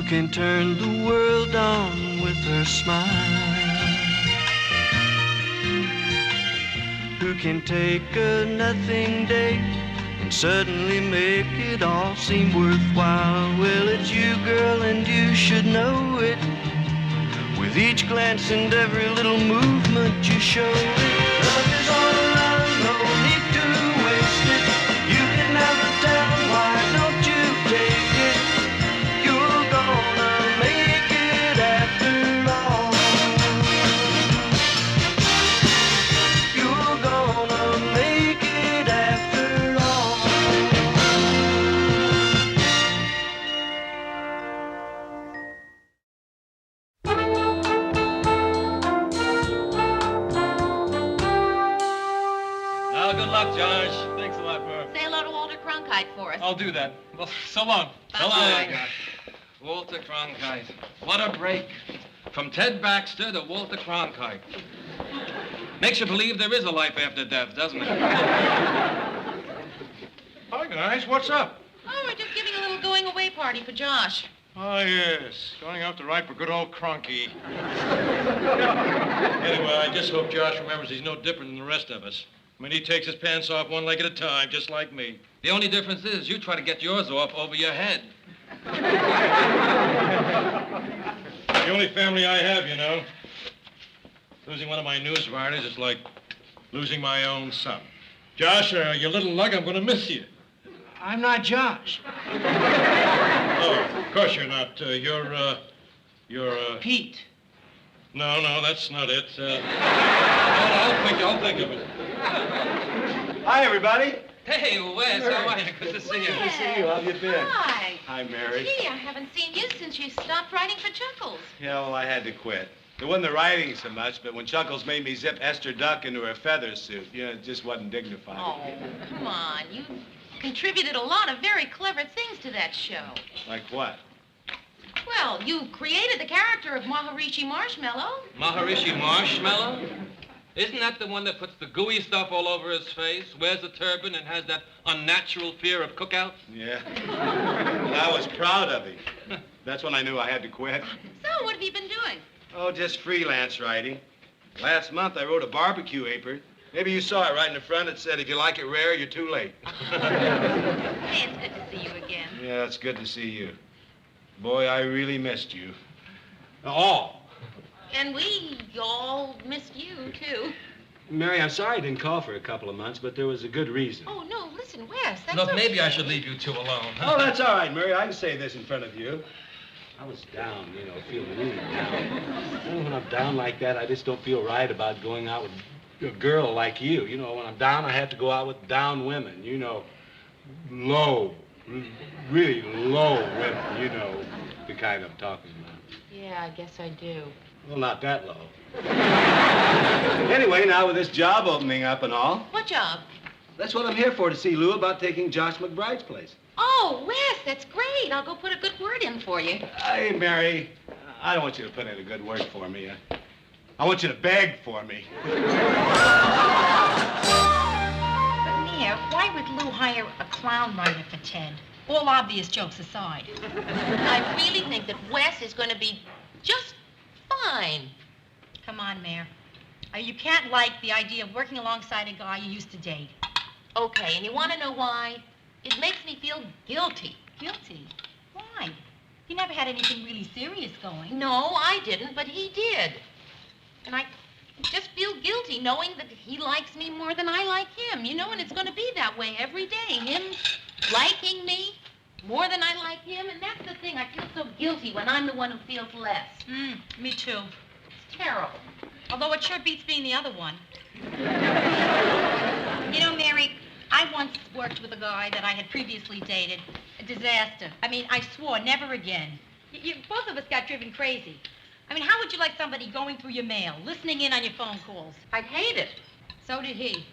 can turn the world on with her smile? Who can take a nothing day and suddenly make it all seem worthwhile? Well, it's you, girl, and you should know it. With each glance and every little movement you show it. Love is all around, no need to waste it. You can have the town, why don't you take it? You're gonna make it after all. You're gonna make it after all. Now, good luck, Josh. Thanks a lot, Murph. Say hello to Walter Cronkite for us. I'll do that. Well, so long. Bye. So long. Bye. Walter Cronkite. What a break. From Ted Baxter to Walter Cronkite. Makes you believe there is a life after death, doesn't it? Hi, guys. What's up? Oh, we're just giving a little going away party for Josh. Oh, yes. Going out to write for good old Cronky. Anyway, I just hope Josh remembers he's no different than the rest of us. I mean, he takes his pants off one leg at a time, just like me. The only difference is you try to get yours off over your head. The only family I have, you know. Losing one of my news writers is like losing my own son. Josh, you little lug, I'm going to miss you. I'm not Josh. Oh, of course you're not. You're Pete. No, that's not it. I'll think of it. Hi, everybody. Hey, Wes, how are you? Good to see you. Good to see you. How have you been? Hi. Hi, Mary. Gee, I haven't seen you since you stopped writing for Chuckles. Yeah, well, I had to quit. It wasn't the writing so much, but when Chuckles made me zip Esther Duck into her feather suit, it just wasn't dignified. Oh, come on. You contributed a lot of very clever things to that show. Like what? Well, you created the character of Maharishi Marshmallow. Maharishi Marshmallow? Isn't that the one that puts the gooey stuff all over his face, wears a turban, and has that unnatural fear of cookouts? Yeah. And I was proud of him. That's when I knew I had to quit. So, what have you been doing? Oh, just freelance writing. Last month, I wrote a barbecue apron. Maybe you saw it right in the front. It said, if you like it rare, you're too late. Hey, it's good to see you again. Yeah, it's good to see you. Boy, I really missed you. And we all missed you, too. Mary, I'm sorry I didn't call for a couple of months, but there was a good reason. Oh, no, listen, Wes, that's Look, okay. maybe I should leave you two alone. Huh? Oh, that's all right, Murray. I can say this in front of you. I was down, feeling really down. When I'm down like that, I just don't feel right about going out with a girl like you. When I'm down, I have to go out with down women. Low, really low women, the kind I'm talking about. Yeah, I guess I do. Well, not that low. Anyway, now with this job opening up and all, What job? that's what I'm here for, to see Lou about taking Josh McBride's place. Oh, Wes, that's great. I'll go put a good word in for you. Hey, Mary, I don't want you to put in a good word for me. I want you to beg for me. But, Mia, why would Lou hire a clown writer for Ted? All obvious jokes aside. I really think that Wes is going to be just fine. Come on, Mayor. You can't like the idea of working alongside a guy you used to date. Okay, and you want to know why? It makes me feel guilty. Guilty? Why? You never had anything really serious going. No, I didn't, but he did. And I just feel guilty knowing that he likes me more than I like him, and it's going to be that way every day. Him liking me more than I like him, and that's the thing. I feel so guilty when I'm the one who feels less. Me too. It's terrible. Although it sure beats being the other one. Mary, I once worked with a guy that I had previously dated. A disaster. I swore never again. Both of us got driven crazy. How would you like somebody going through your mail, listening in on your phone calls? I'd hate it. So did he.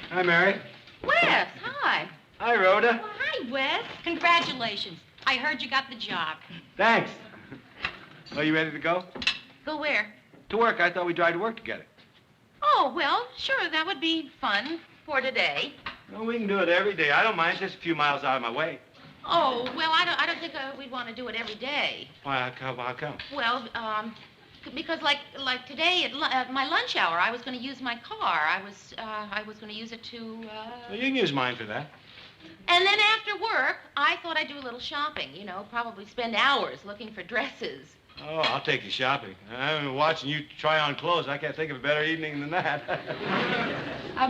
Hi, Mary. Wes, hi. Hi, Rhoda. Well, hi, Wes. Congratulations. I heard you got the job. Thanks. Are you ready to go? Go where? To work. I thought we'd drive to work together. Oh, well, sure, that would be fun for today. Well, we can do it every day. I don't mind. It's just a few miles out of my way. Oh, well, I don't think we'd want to do it every day. Why, how come? Well, because like today at my lunch hour, I was going to use my car. I was going to use it to. Well, you can use mine for that. And then after work, I thought I'd do a little shopping. You know, probably spend hours looking for dresses. Oh, I'll take you shopping. I've been watching you try on clothes. I can't think of a better evening than that.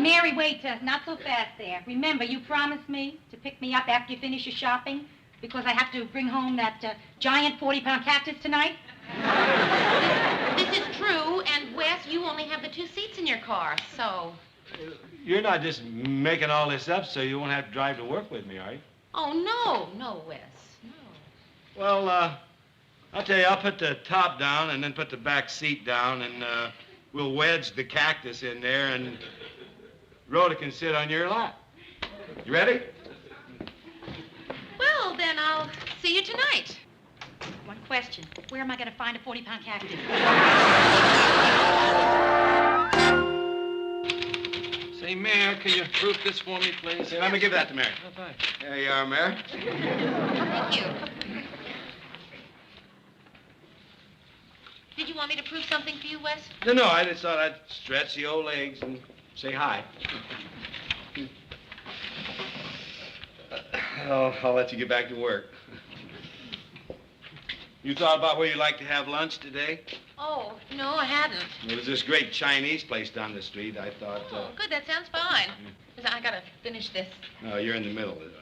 Mary, wait, not so fast there. Remember, you promised me to pick me up after you finish your shopping because I have to bring home that giant 40-pound cactus tonight. This is true, and Wes, you only have the 2 seats in your car, so. You're not just making all this up so you won't have to drive to work with me, are you? Oh, no, Wes, no. Well, I'll tell you, I'll put the top down and then put the back seat down, and we'll wedge the cactus in there, and Rhoda can sit on your lap. You ready? Well, then I'll see you tonight. One question. Where am I going to find a 40-pound cactus? Say, Mayor, can you proof this for me, please? Say, let me give that to Mary. Oh, thanks. There you are, Mary. Thank you. Did you want me to prove something for you, Wes? No, I just thought I'd stretch the old legs and say hi. I'll let you get back to work. You thought about where you'd like to have lunch today? Oh, no, I hadn't. There was this great Chinese place down the street. I thought... Oh, good, that sounds fine. 'Cause I gotta finish this. No, you're in the middle of it.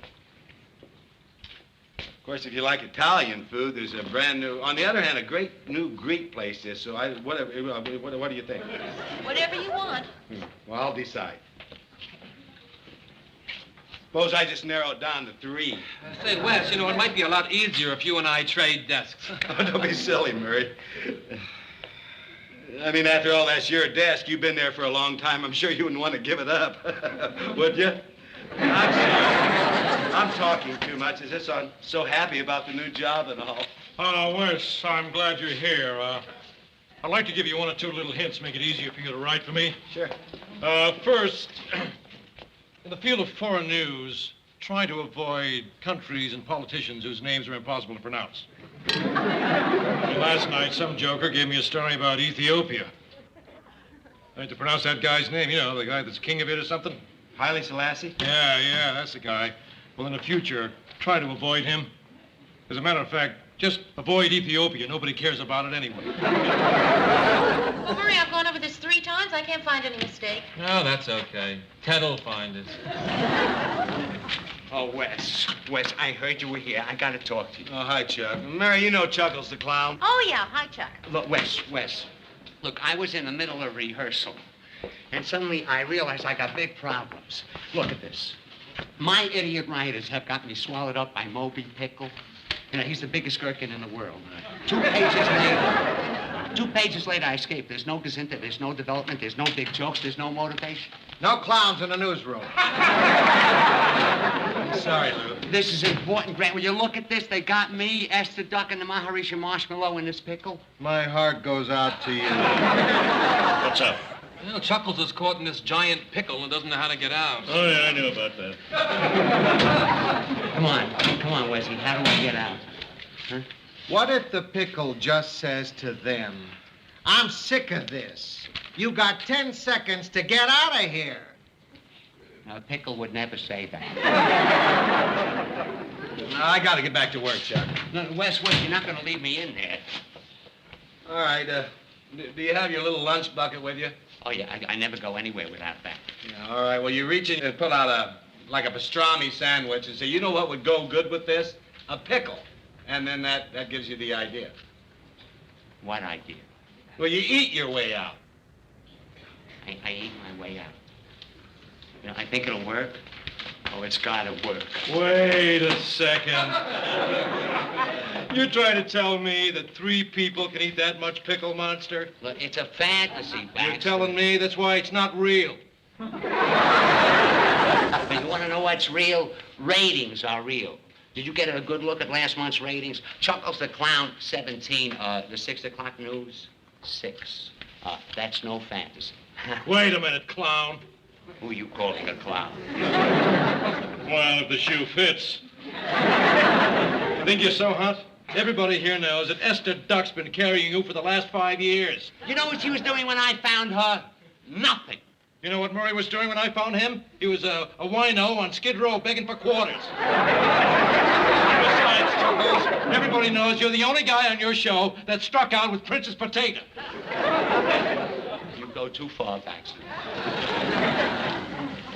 Of course, if you like Italian food, there's a brand new... On the other hand, a great new Greek place is, so what do you think? Whatever you want. Well, I'll decide. Suppose I just narrow it down to 3. Say, Wes, you know, it might be a lot easier if you and I trade desks. Oh, don't be silly, Murray. I mean, after all, that's your desk. You've been there for a long time. I'm sure you wouldn't want to give it up, would you? I'm sorry. I'm talking too much. Is this I'm so happy about the new job and all. Wes, I'm glad you're here. I'd like to give you 1 or 2 little hints, make it easier for you to write for me. Sure. First, in the field of foreign news, try to avoid countries and politicians whose names are impossible to pronounce. Last night, some joker gave me a story about Ethiopia. I had to pronounce that guy's name, you know, the guy that's king of it or something. Haile Selassie? Yeah, that's the guy. Well, in the future, try to avoid him. As a matter of fact, just avoid Ethiopia. Nobody cares about it anyway. Well, Murray, I've gone over this 3 times. I can't find any mistake. No, that's okay. Ted'll find it. Oh, Wes, I heard you were here. I gotta talk to you. Oh, hi, Chuck. Mary, you know Chuckles the clown. Oh, yeah. Hi, Chuck. Look, Wes. Look, I was in the middle of rehearsal, and suddenly I realized I got big problems. Look at this. My idiot writers have got me swallowed up by Moby Pickle. You know, he's the biggest gherkin in the world. 2 pages later, I escaped. There's no gazinta, there's no development, there's no big jokes, there's no motivation. No clowns in the newsroom. Sorry, Lou. This is important, Grant. Will you look at this? They got me, Esther Duck, and the Maharishi Marshmallow in this pickle. My heart goes out to you. What's up? You know, Chuckles is caught in this giant pickle and doesn't know how to get out. Oh, yeah, I knew about that. Come on, Wesley. How do I get out? Huh? What if the pickle just says to them, I'm sick of this. You got 10 seconds to get out of here. Now, Pickle would never say that. I got to get back to work, Chuck. No, Wes, you're not going to leave me in there. All right, do you have your little lunch bucket with you? Oh, yeah, I never go anywhere without that. Yeah, all right, well, you reach in and pull out a pastrami sandwich and say, you know what would go good with this? A pickle. And then that gives you the idea. What idea? Well, you eat your way out. I eat my way out. You know, I think it'll work. Oh, it's gotta work. Wait a second. You're trying to tell me that 3 people can eat that much pickle, monster? Look, it's a fantasy, Baxter. You're telling me that's why it's not real. But you want to know what's real? Ratings are real. Did you get a good look at last month's ratings? Chuckles the Clown, 17. The 6 o'clock news, 6. That's no fantasy. Wait a minute, clown. Who you calling a clown? Well, if the shoe fits. Think you're so hot? Everybody here knows that Esther Duck's been carrying you for the last 5 years. You know what she was doing when I found her? Nothing. You know what Murray was doing when I found him? He was a wino on Skid Row begging for quarters. Besides, Chuckles, everybody knows you're the only guy on your show that struck out with Princess Potato. You go too far, Baxter.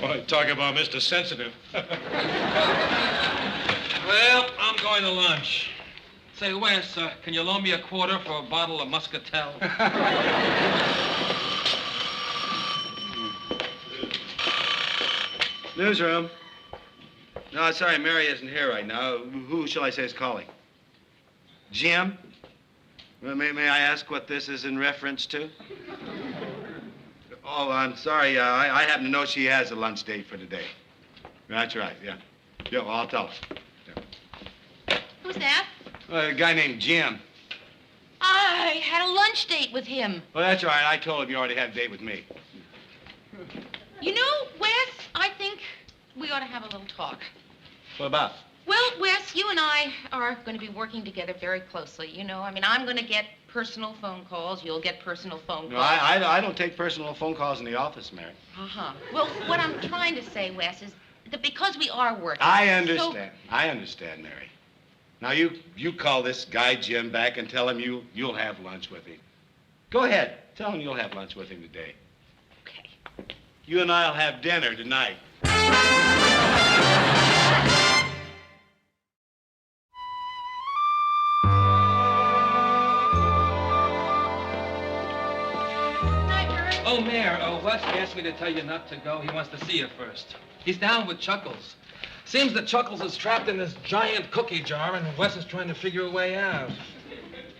Boy, talk about Mr. Sensitive. Well, I'm going to lunch. Say, Wes, can you loan me a quarter for a bottle of Muscatel? Newsroom. No, sorry, Mary isn't here right now. Who shall I say is calling? Jim? May I ask what this is in reference to? Oh, I'm sorry. I happen to know she has a lunch date for today. That's right, yeah. Yeah, well, I'll tell her. Yeah. Who's that? A guy named Jim. I had a lunch date with him. Well, that's all right. I told him you already had a date with me. You know, Wes, I think we ought to have a little talk. What about? Well, Wes, you and I are going to be working together very closely, you know. I mean, I'm going to get personal phone calls. You'll get personal phone calls. No, I don't take personal phone calls in the office, Mary. Uh-huh. Well, what I'm trying to say, Wes, is that because we are working... I understand. I understand, Mary. Now, you call this guy Jim back and tell him you'll have lunch with him. Go ahead. Tell him you'll have lunch with him today. Okay. You and I'll have dinner tonight. Oh, Mayor, Wes asked me to tell you not to go. He wants to see you first. He's down with Chuckles. Seems that Chuckles is trapped in this giant cookie jar, and Wes is trying to figure a way out.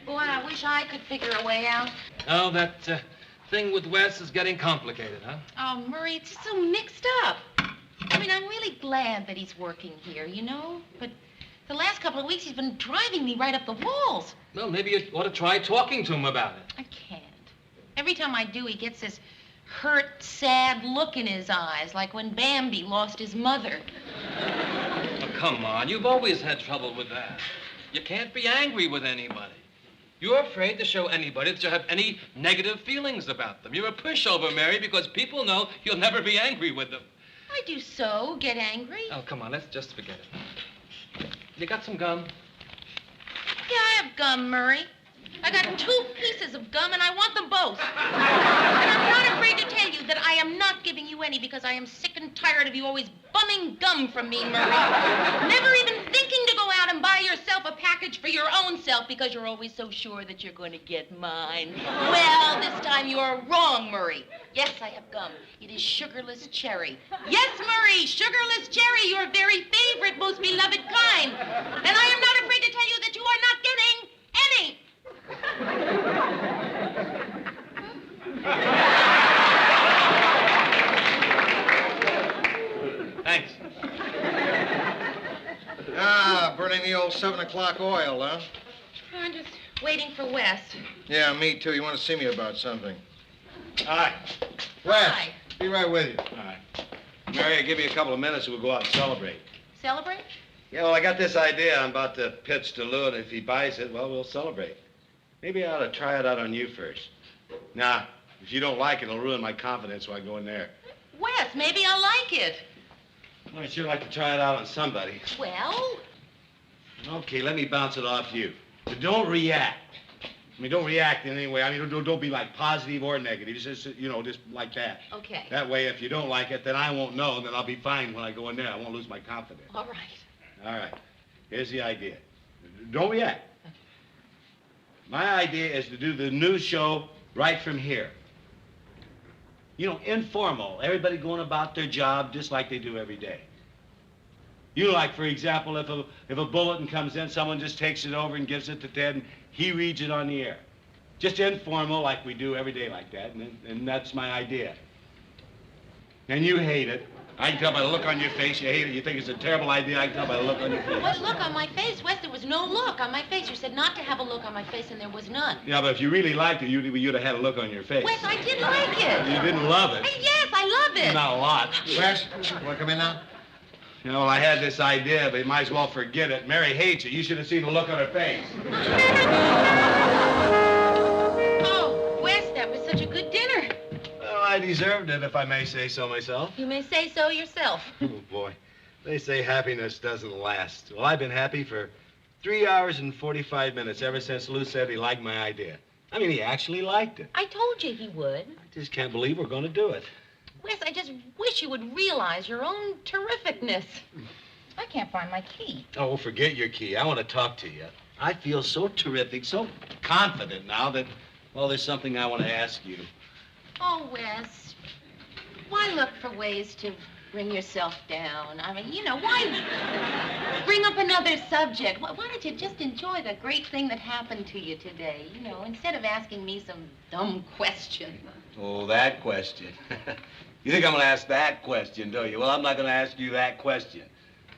Boy, I wish I could figure a way out. Oh, that thing with Wes is getting complicated, huh? Oh, Murray, it's just so mixed up. I mean, I'm really glad that he's working here, you know? But the last couple of weeks, he's been driving me right up the walls. Well, maybe you ought to try talking to him about it. I can't. Every time I do, he gets this hurt, sad look in his eyes, like when Bambi lost his mother. Oh, come on. You've always had trouble with that. You can't be angry with anybody. You're afraid to show anybody that you have any negative feelings about them. You're a pushover, Mary, because people know you'll never be angry with them. I do so get angry. Oh, come on. Let's just forget it. You got some gum? Yeah, I have gum, Murray. I got 2 pieces of gum, and I want them both. And I'm not afraid to tell you that I am not giving you any because I am sick and tired of you always bumming gum from me, Murray. Never even thinking to go out and buy yourself a package for your own self because you're always so sure that you're going to get mine. Well, this time you're wrong, Murray. Yes, I have gum. It is sugarless cherry. Yes, Murray, sugarless cherry, your very favorite, most beloved kind. And I am not afraid to tell you that you are not getting any. Thanks. Burning the old 7 o'clock oil, huh? I'm just waiting for Wes. Yeah, me too. You want to see me about something? Hi. Wes, Hi. be right with you. All right. Mary, give me a couple of minutes and we'll go out and celebrate. Celebrate? Yeah, well, I got this idea. I'm about to pitch to Lou, and if he buys it, well, we'll celebrate. Maybe I ought to try it out on you first. Now, if you don't like it, it'll ruin my confidence when I go in there. Wes, maybe I'll like it. Well, I'd sure like to try it out on somebody. Well? Okay, let me bounce it off you. But don't react. I mean, don't react in any way. I mean, don't be like positive or negative. Just, just like that. Okay. That way, if you don't like it, then I won't know, and then I'll be fine when I go in there. I won't lose my confidence. All right. All right. Here's the idea. Don't react. My idea is to do the news show right from here. Informal. Everybody going about their job just like they do every day. Like, for example, if a bulletin comes in, someone just takes it over and gives it to Ted, and he reads it on the air. Just informal, like we do every day like that, and that's my idea. And you hate it. I can tell by the look on your face. You hate it. You think it's a terrible idea. I can tell by the look on your face. What look on my face? Wes, there was no look on my face. You said not to have a look on my face, and there was none. Yeah, but if you really liked it, you'd have had a look on your face. Wes, I did like it. You didn't love it. Yes, I love it. Not a lot. Wes, want to come in now? You know, well, I had this idea, but you might as well forget it. Mary hates it. You should have seen the look on her face. Oh, Wes, that was such a good dinner. Well, I deserved it, if I may say so myself. You may say so yourself. Oh, boy. They say happiness doesn't last. Well, I've been happy for 3 hours and 45 minutes ever since Lou said he liked my idea. I mean, he actually liked it. I told you he would. I just can't believe we're going to do it. Wes, I just wish you would realize your own terrificness. I can't find my key. Oh, forget your key. I want to talk to you. I feel so terrific, so confident now that, well, there's something I want to ask you. Oh, Wes, why look for ways to bring yourself down? I mean, you know, why bring up another subject? Why don't you just enjoy the great thing that happened to you today, you know, instead of asking me some dumb question? Oh, that question. You think I'm going to ask that question, don't you? Well, I'm not going to ask you that question.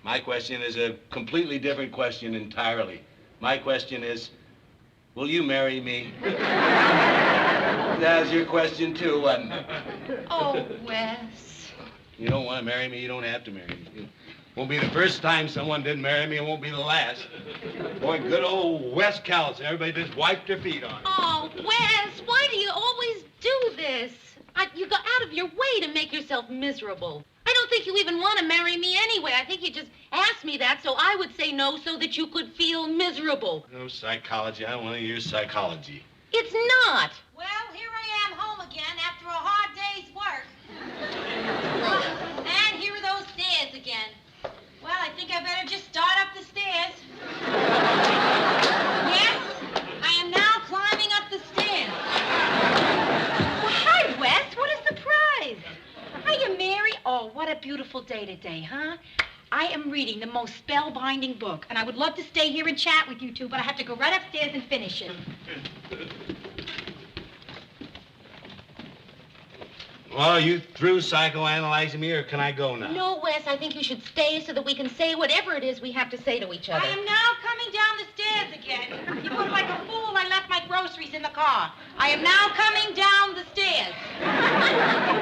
My question is a completely different question entirely. My question is, will you marry me? That was your question, too, wasn't it? Oh, Wes. You don't want to marry me, you don't have to marry me. It won't be the first time someone didn't marry me, it won't be the last. Boy, good old Wes Callison. Everybody just wiped their feet on it. Oh, Wes, why do you always do this? You go out of your way to make yourself miserable. I don't think you even want to marry me anyway. I think you just asked me that so I would say no so that you could feel miserable. No psychology. I don't want to use psychology. It's not. Well, here I am home again after a hard day's work. And here are those stairs again. Well, I think I better just start up the stairs. Yes, I am now climbing up the stairs. Well, hi, Wes. What is the prize? Hiya, Mary. Oh, what a beautiful day today, huh? I am reading the most spellbinding book, and I would love to stay here and chat with you two, but I have to go right upstairs and finish it. Well, are you through psychoanalyzing me, or can I go now? No, Wes, I think you should stay so that we can say whatever it is we have to say to each other. I am now coming down the stairs again. You look like a fool. I left my groceries in the car. I am now coming down the stairs.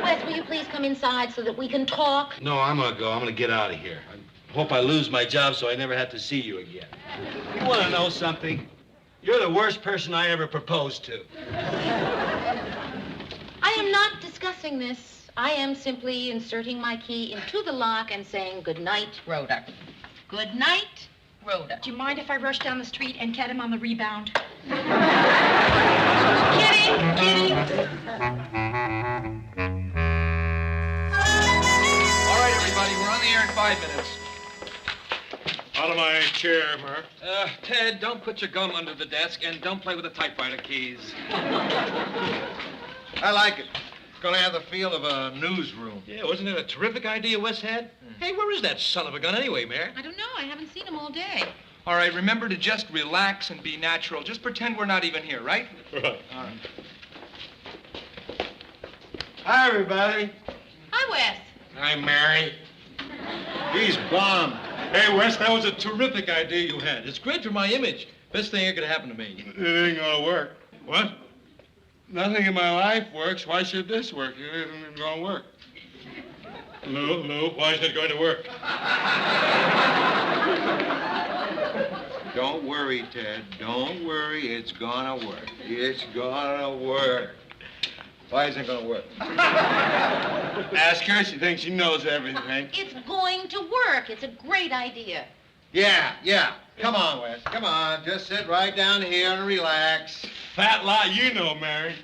Wes, will you please come inside so that we can talk? No, I'm going to go. I'm going to get out of here. I hope I lose my job so I never have to see you again. You want to know something? You're the worst person I ever proposed to. I am not discussing this. I am simply inserting my key into the lock and saying good night, Rhoda. Good night, Rhoda. Do you mind if I rush down the street and get him on the rebound? Kitty! All right, everybody, we're on the air in 5 minutes. Out of my chair, Murph. Ted, don't put your gum under the desk and don't play with the typewriter keys. I like it. It's going to have the feel of a newsroom. Yeah, wasn't it a terrific idea Wes had? Hey, where is that son of a gun anyway, Mayor? I don't know. I haven't seen him all day. All right, remember to just relax and be natural. Just pretend we're not even here, right? Right. All right. Hi, everybody. Hi, Wes. Hi, Mary. He's bombed. Hey, Wes, that was a terrific idea you had. It's great for my image. Best thing that could happen to me. It ain't going to work. What? Nothing in my life works. Why should this work? It isn't going to work. Lou, why isn't it going to work? Don't worry, Ted. Don't worry. It's gonna work. It's gonna work. Why isn't it gonna work? Ask her. She thinks she knows everything. It's going to work. It's a great idea. Yeah. Come on, Wes. Come on. Just sit right down here and relax. Fat lot you know, Mary.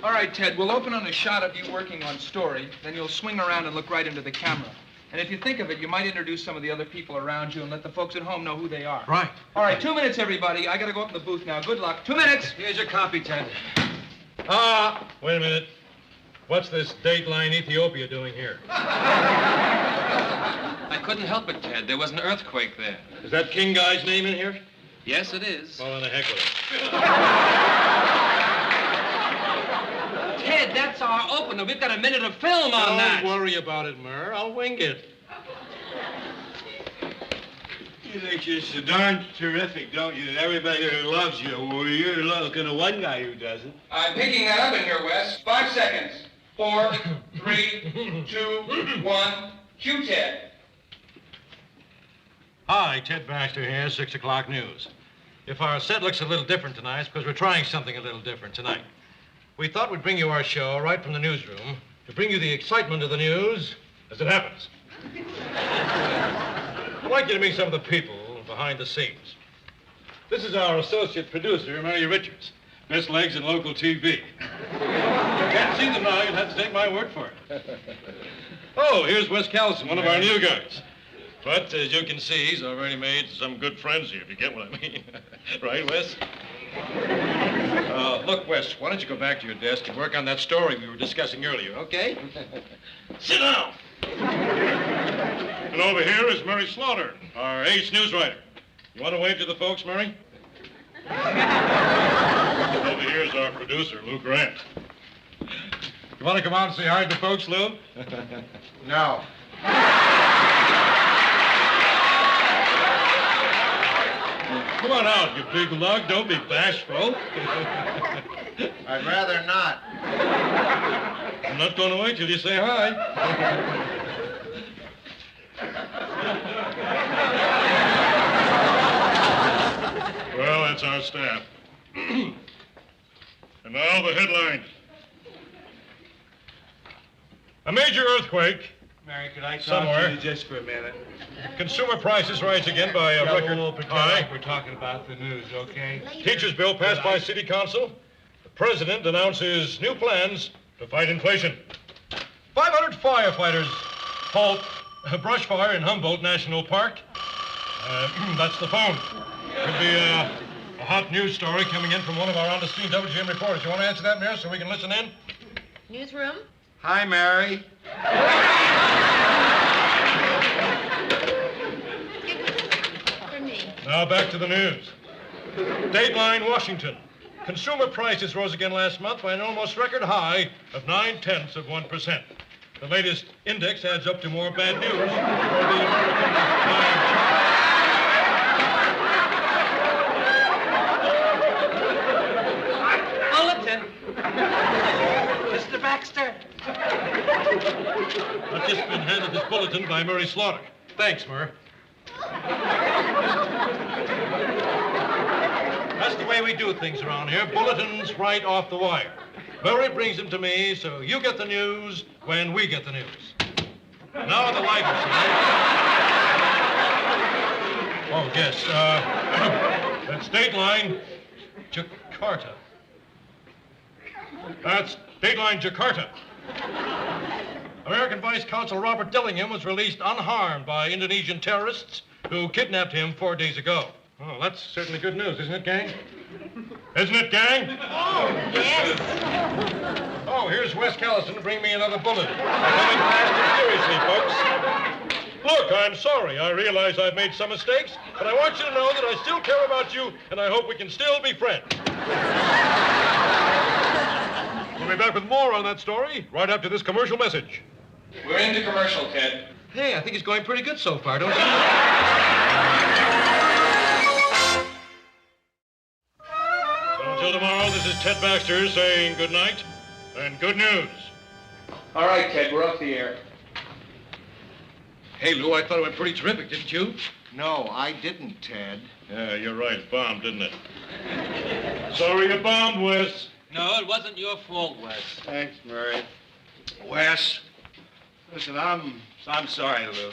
All right, Ted, we'll open on a shot of you working on story. Then you'll swing around and look right into the camera. And if you think of it, you might introduce some of the other people around you and let the folks at home know who they are. Right. All right, 2 minutes, everybody. I got to go up in the booth now. Good luck. 2 minutes. Here's your copy, Ted. Wait a minute. What's this Dateline Ethiopia doing here? I couldn't help it, Ted. There was an earthquake there. Is that King guy's name in here? Yes, it is. Well, then the heck with it. Ted, that's our our opener. We've got a minute of film on that. Don't worry about it, Murr. I'll wing it. You think you're so darn terrific, don't you, that everybody here loves you? Well, you're looking at one guy who doesn't. I'm picking that up in here, Wes. 5 seconds. 4, 3, 2, 1. Cue, Ted. Hi, Ted Baxter here, 6 o'clock news. If our set looks a little different tonight, it's because we're trying something a little different tonight. We thought we'd bring you our show right from the newsroom to bring you the excitement of the news as it happens. I'd like you to meet some of the people behind the scenes. This is our associate producer, Mary Richards. Best legs in local TV. You can't see them now, you'll have to take my word for it. Oh, here's Wes Callison, one of our new guys. But as you can see, he's already made some good friends here, if you get what I mean. Right, Wes? Look, Wes, why don't you go back to your desk and work on that story we were discussing earlier, okay? Sit down. And over here is Murray Slaughter, our ace news writer. You want to wave to the folks, Murray? Over here is our producer, Lou Grant. You want to come out and say hi to the folks, Lou? No. Come on out, you big lug. Don't be bashful. I'd rather not. I'm not going to wait till you say hi. Well, that's our staff. And now the headlines. A major earthquake. Mary, could I talk Somewhere. to you just for a minute? Consumer prices rise again by a record high. We're talking about the news, okay? Teachers' bill passed by City Council. The president announces new plans to fight inflation. 500 firefighters halt a brush fire in Humboldt National Park. That's the phone. Could be a hot news story coming in from one of our on-the-scene WJM reporters. You want to answer that, Mayor, so we can listen in? Newsroom? Hi, Mary. For me. Now back to the news. Dateline, Washington. Consumer prices rose again last month by an almost record high of 0.9%. The latest index adds up to more bad news for the Bulletin. Mr. Baxter. I've just been handed this bulletin by Murray Slaughter. Thanks, Murr. That's the way we do things around here. Bulletins right off the wire. Murray brings them to me, so you get the news when we get the news. Now on the lighter side. Oh, yes. That's Dateline, Jakarta. That's Dateline, Jakarta. American Vice Consul Robert Dillingham was released unharmed by Indonesian terrorists who kidnapped him 4 days ago. Oh, that's certainly good news, isn't it, gang? Isn't it, gang? Oh, yes. Oh, here's Wes Callison to bring me another bullet. Coming fast and furiously, folks. Look, I'm sorry. I realize I've made some mistakes, but I want you to know that I still care about you, and I hope we can still be friends. We'll be back with more on that story right after this commercial message. We're into commercial, Ted. Hey, I think it's going pretty good so far, don't you? So until tomorrow, this is Ted Baxter saying good night and good news. All right, Ted, we're off the air. Hey, Lou, I thought it went pretty terrific, didn't you? No, I didn't, Ted. Yeah, you're right. It bombed, didn't it? Sorry it bombed, Wes. No, it wasn't your fault, Wes. Thanks, Murray. Wes, listen, I'm sorry, Lou.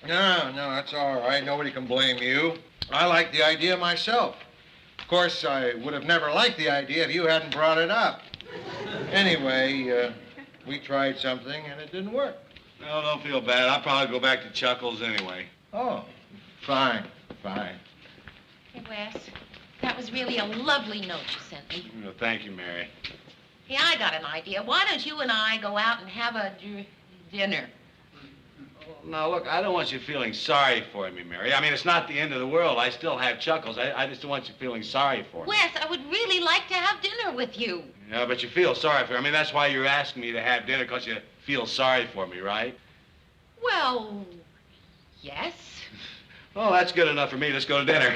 No, that's all right. Nobody can blame you. I like the idea myself. Of course, I would have never liked the idea if you hadn't brought it up. Anyway, we tried something and it didn't work. No, don't feel bad. I'll probably go back to Chuckles anyway. Oh, fine. Hey, Wes, that was really a lovely note you sent me. Well, thank you, Mary. Hey, I got an idea. Why don't you and I go out and have a dinner? Now, look, I don't want you feeling sorry for me, Mary. I mean, it's not the end of the world. I still have Chuckles. I just don't want you feeling sorry for me. Wes, I would really like to have dinner with you. Yeah, but you feel sorry for me. I mean, that's why you're asking me to have dinner, because you feel sorry for me, right? Well, yes. Well, that's good enough for me. Let's go to dinner.